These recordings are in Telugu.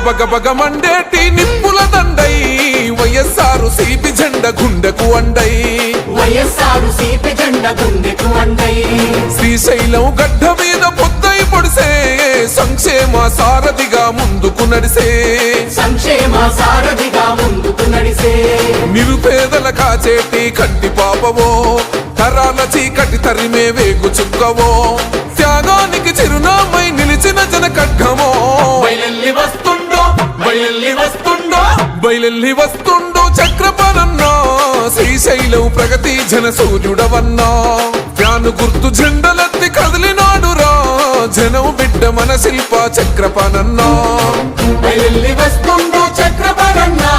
బగబగ మండేటి నిప్పుల దండై వైఎస్ఆర్ సిపి జెండ గుండెకు అండై శ్రీశైలం గడ్డ మీద పొద్దై పొడిసే సంక్షేమ సారథిగా ముందుకు నడిసే నిరుపేదల కాచేటి కంటి పాపవో తరాల చీకటి తరిమే వేగు చుక్కవో త్యాగానికి చిరునామై నిలిచిన జన ఖడ్గమో బయలెల్లి వస్తుండో చక్రపాణన్నా శ్రీశైలం ప్రగతి జన సూర్యుడవన్నా ఫ్యాను గుర్తు జెండలెత్తి కదిలినాడురా జనం బిడ్డ మన శిల్ప చక్రపాణన్నా బయలెల్లి వస్తుండో చక్రపాణన్నా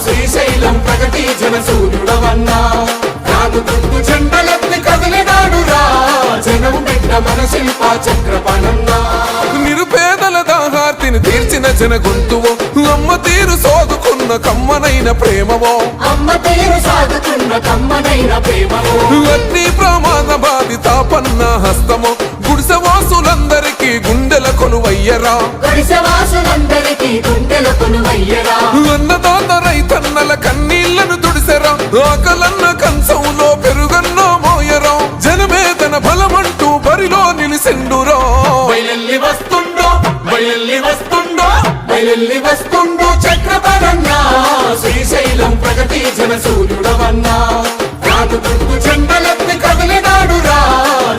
శ్రీశైలం ప్రగతి జన సూర్యుడవన్నా ఫ్యాను గుర్తు జెండలెత్తి కదిలినాడురా జనం బిడ్డ మన శిల్ప చక్రపాణన్నా నిరుపేదల దాహార్తిని తీర్చిన జన గొంతువో అమ్మ తీరు సోదుకున్న కమ్మనైన ప్రేమవో అగ్ని ప్రమాద బాధిత పన్న హస్తమో గుడిసెవాసులందరికీ గుండెల కొలువయ్యరా అన్నదాత రైతన్నల కన్నీళ్లను తుడిసెరా ఆకలన్న కంచంలో పెరుగన్నో మోయరా జనమే తన బలమంటూ బరిలో నిలిసిండురా బయలెల్లి వస్తుండో చక్రపాణన్నా శ్రీశైలం ప్రగతి జన సూర్యుడవన్నా రాదు దుర్గు జెండలెత్తి కదిలినాడురా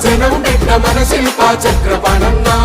జనం బిడ్డ మన శిల్ప చక్రపాణన్నా